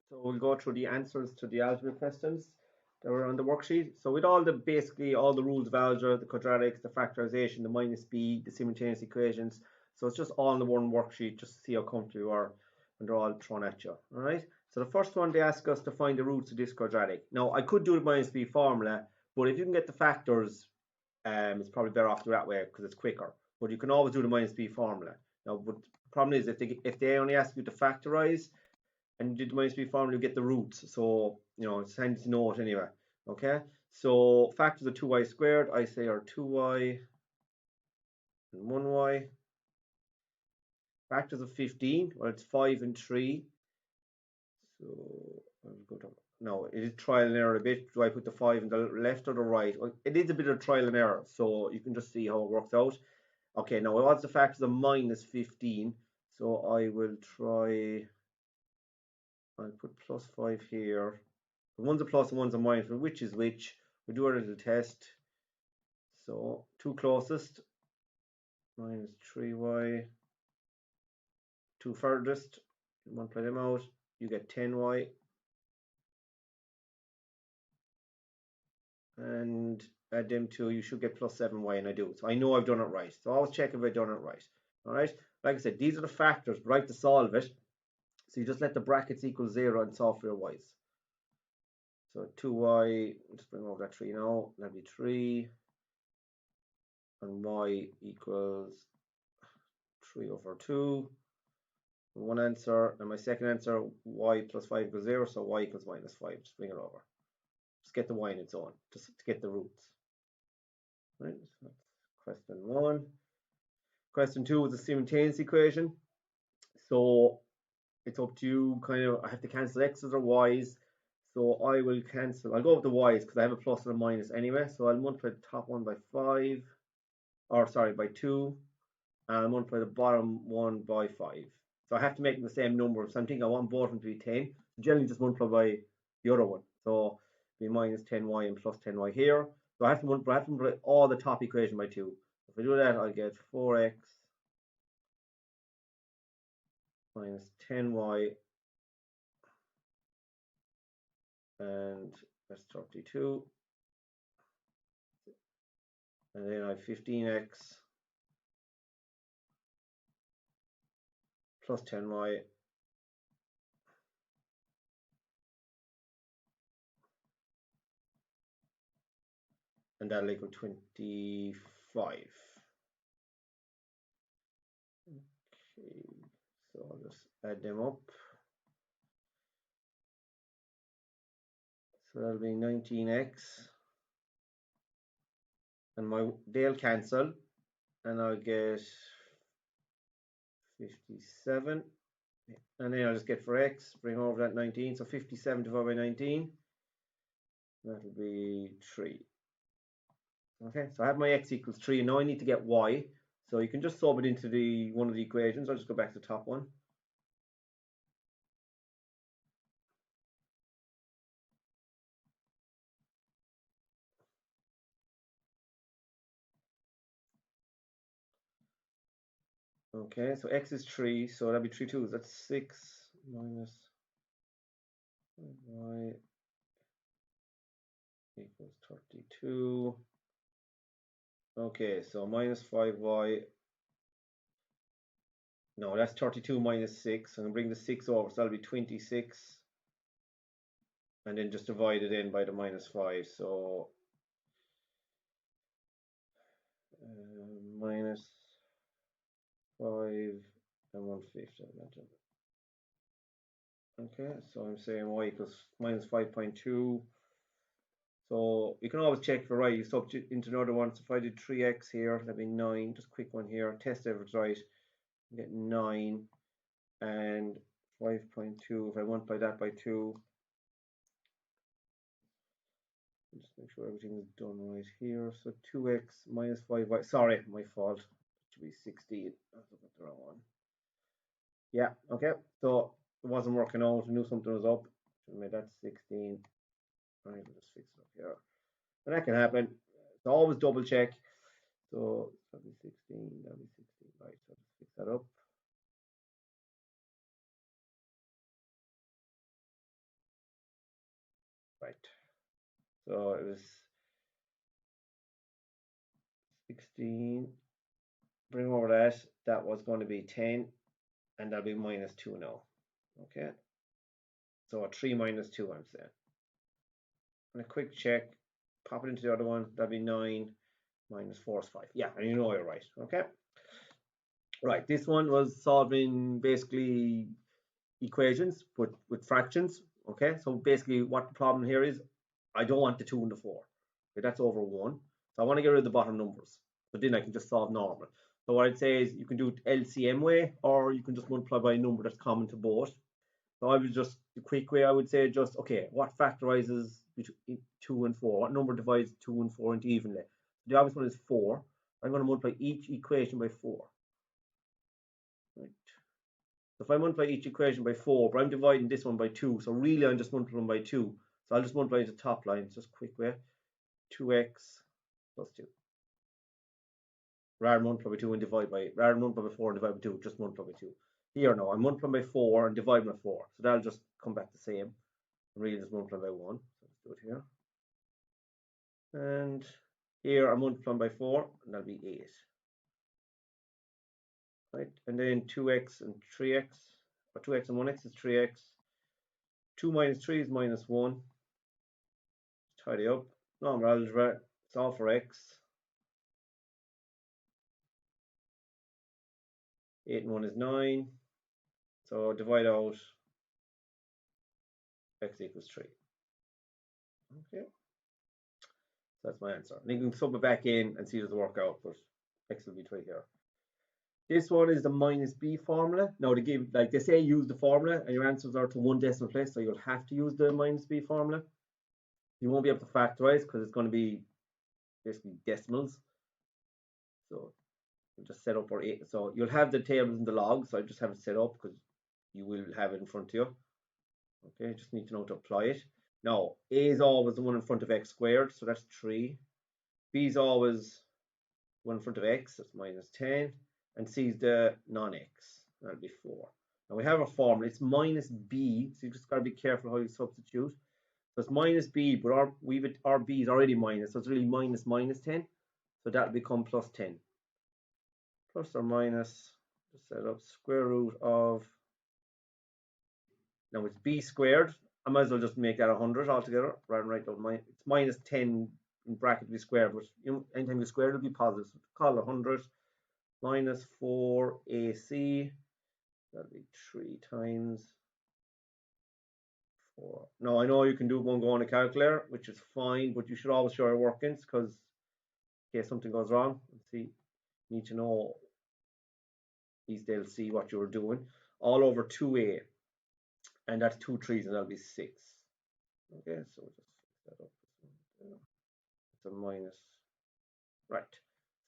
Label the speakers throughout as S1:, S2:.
S1: So we'll go through the answers to the algebra questions that were on the worksheet. So with all the basically all the rules of algebra, the quadratics, the factorization, the minus b, the simultaneous equations. So it's just all in the one worksheet just to see how comfortable you are when they're all thrown at you. All right. So the first one they ask us to find the roots of this quadratic. Now I could do the minus b formula, but if you can get the factors, it's probably better off to do that way because it's quicker. But you can always do the minus b formula. Now, but the problem is if they only ask you to factorize, and you did the minus b formula, you get the roots. So, it's handy to know it anyway. Okay, so factors of 2y squared, I say, are 2y and 1y. Factors of 15, well, it's 5 and 3. So, I'll go to, no, it is trial and error a bit. Do I put the 5 in the left or the right? Well, it is a bit of trial and error, so you can just see how it works out. Okay, now what's the factors of minus 15? So I will try, I'll put plus 5 here. One's a plus and one's a minus, but which is which? We do our little test. So two closest, minus 3y. Two furthest, multiply them out, you get 10y. And add them to, you should get plus 7y, and I do. So I know I've done it right. So always check if I've done it right. All right, like I said, these are the factors, but I have to solve it. So you just let the brackets equal 0 and solve for your y's. So 2y, just bring over that 3 now, that'll be 3. And y equals 3 over 2. One answer, and my second answer, y plus 5 equals 0, so y equals minus 5. Just bring it over. Just get the y in its own, just to get the roots. Right, so that's question 1. Question 2 is a simultaneous equation. So it's up to you, I have to cancel x's or y's. So I will cancel, I'll go with the y's because I have a plus and a minus anyway. So I'll multiply the top one by 5, or sorry, by 2, and I'll multiply the bottom one by 5. So I have to make them the same number. So I'm thinking I want both of them to be 10. So generally just multiply by the other one. So be minus 10y and plus 10y here. So I have to multiply all the top equation by 2. If I do that, I'll get 4x minus 10y, and that's 32. And then I have 15x plus 10y and that'll equal 25. Okay, so I'll just add them up. So that'll be 19x, and they'll cancel, and I'll get 57, and then I'll just get for x, bring over that 19, so 57 divided by 19, that'll be 3. Okay, so I have my x equals 3, and now I need to get y, so you can just sub it into one of the equations. I'll just go back to the top one. Okay, so x is 3, so that'll be 3 2s. That's 6 minus y equals 32. Okay, so minus 5y. No, that's 32 minus 6. I'm going to bring the 6 over, so that'll be 26. And then just divide it in by the minus 5. So minus 5 and 1/5. Okay, so I'm saying y equals minus 5.2. So you can always check if you're right. You substitute into another one. So if I did 3x here, that'd be 9. Just a quick one here. Test if it's right. You get 9 and 5.2. If I multiply that by 2, just make sure everything is done right here. So 2x minus 5y. Sorry, my fault. It should be 16. I was looking at the wrong one. Yeah, okay. So it wasn't working out. I knew something was up. Should have made that 16. Right, we'll just fix it up here. And that can happen. So always double check. So that'll be 16, that'll be 16. Right, so just fix that up. Right. So it was 16. Bring over that. That was going to be 10, and that'll be minus 2 now. Okay. So a 3 minus 2, I'm saying. And a quick check. Pop it into the other one. That'll be 9 minus 4 is 5. Yeah, and you know you're right. Okay. Right. This one was solving basically equations with fractions. Okay. So basically, what the problem here is, I don't want the 2 and the 4. Okay, that's over 1. So I want to get rid of the bottom numbers. But then I can just solve normal. So what I'd say is you can do it LCM way, or you can just multiply by a number that's common to both. So I would just, the quick way I would say just, okay, what factorizes between 2 and 4? What number divides 2 and 4 into evenly? The obvious one is 4. I'm going to multiply each equation by 4. Right. So if I multiply each equation by 4, but I'm dividing this one by 2, so really I'm just multiplying by 2. So I'll just multiply the top line. It's just a quick way. 2x plus 2. Rather than multiply by 2 and divide by, rather than multiply by 4 and divide by 2, just multiply by 2. Here now, I'm multiplying by 4 and dividing by 4. So that'll just come back the same. I'm really just multiplying by 1. So let's do it here. And here I'm multiplying by 4, and that'll be 8. Right? And then 2x and 3x, or 2x and 1x is 3x. 2 minus 3 is minus 1. Tidy up. Normal algebra, solve for x. 8 and 1 is 9. So divide out x equals 3. Okay. So that's my answer. And you can sub it back in and see does it work out, but x will be 3 here. This one is the minus b formula. Now they give, like they say, use the formula, and your answers are to 1 decimal place, so you'll have to use the minus b formula. You won't be able to factorize because it's going to be basically decimals. So we'll just set up our 8. So you'll have the tables and the logs. So I just have it set up because you will have it in front of you. Okay, just need to know to apply it. Now, a is always the one in front of x squared, so that's 3. B is always one in front of x, that's minus 10. And c is the non-x, that'll be 4. Now we have a formula, it's minus b, so you just got to be careful how you substitute. So it's minus b, but our b is already minus, so it's really minus minus 10. So that'll become plus 10. Plus or minus, just set up square root of, now it's b squared. I might as well just make that 100 altogether, rather than write out it's minus 10 in bracket be squared, but anytime you square it'll be positive. So call it 100 minus 4ac, that'll be 3 times 4. Now I know you can do one go on a calculator, which is fine, but you should always show your workings because in case something goes wrong, you need to know, at least they'll see what you're doing. All over 2a, and that's 2 3s, and that'll be 6. Okay, so just fix that up. It's a minus. Right.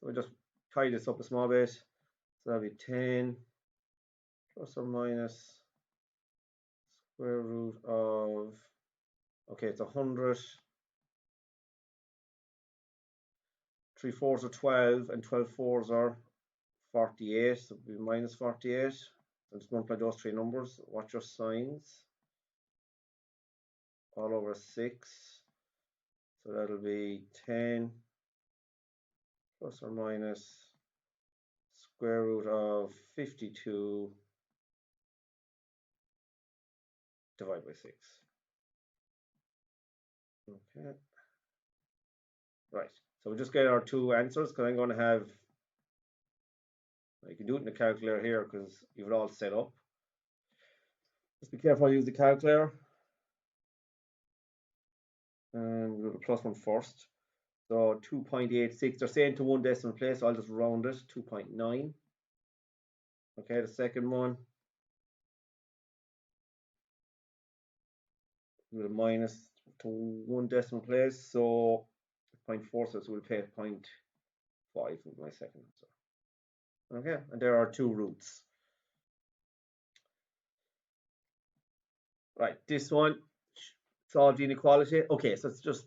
S1: So we just tie this up a small bit. So that'll be 10 plus or minus square root of, okay, it's 100. 3 4s are 12, and 12 4s are 48. So it'll be minus 48. So just multiply those 3 numbers. Watch your signs. All over 6. So that'll be 10 plus or minus square root of 52 divided by 6. Okay. Right. So we just get our 2 answers because I'm going to have, you can do it in the calculator here because you've it all set up. Just be careful, I use the calculator. And we'll do the plus one first. So 2.86, they're saying to 1 decimal place, so I'll just round it, 2.9. Okay, the second one, with a minus to 1 decimal place, so 0.4, so we'll pay 0.5 with my second answer. Okay, and there are 2 roots. Right, this one, solve the inequality. Okay, so it's just,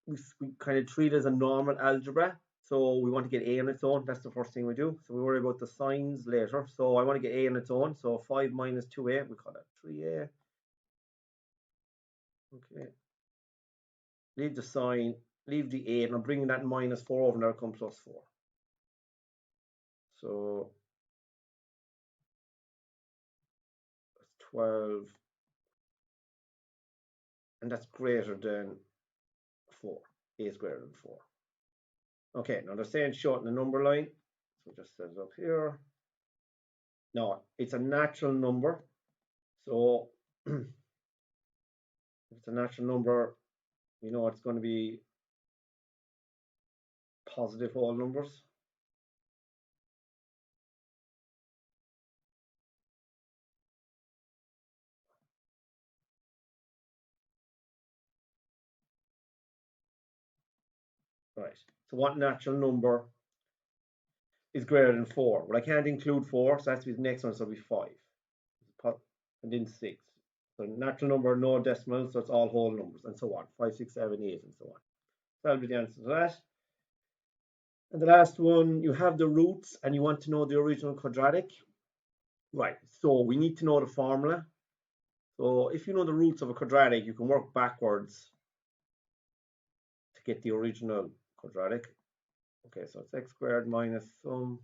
S1: we kind of treat it as a normal algebra. So we want to get a on its own. That's the first thing we do. So we worry about the signs later. So I want to get a on its own. So 5 minus 2a, we call that 3a. Okay. leave the sign, leave the 8, and I'm bringing that minus 4 over, and that'll come plus 4. So that's 12, and that's greater than 4. A is greater than 4. Okay, now they're saying shorten the number line, so just set it up here. No, it's a natural number, so if it's a natural number, we know it's going to be positive whole numbers. Right, so what natural number is greater than 4? Well, I can't include 4, so that's the next one, so it'll be 5. And then 6. So natural number, no decimals, so it's all whole numbers, and so on. 5, 6, 7, 8, and so on. That'll be the answer to that. And the last one, you have the roots, and you want to know the original quadratic. Right, so we need to know the formula. So if you know the roots of a quadratic, you can work backwards to get the original quadratic. Okay, so it's x squared minus sum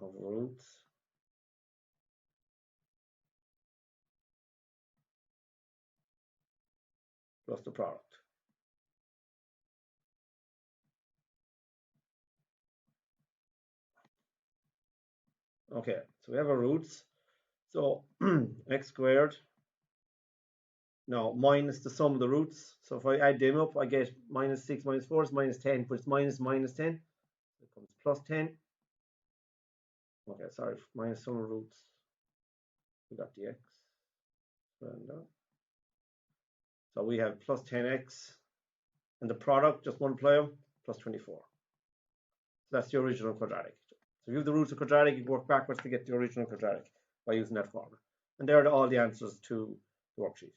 S1: of roots plus the product. Okay, so we have our roots. So x squared, now minus the sum of the roots. So if I add them up, I get minus 6 minus 4 is minus 10, but it's minus 10. It becomes plus 10. Okay, sorry, minus sum of roots. We got the x. So we have plus 10x, and the product, just multiply them, plus 24. So that's the original quadratic. So if you have the roots of quadratic, you can work backwards to get the original quadratic by using that formula. And there are all the answers to the worksheet.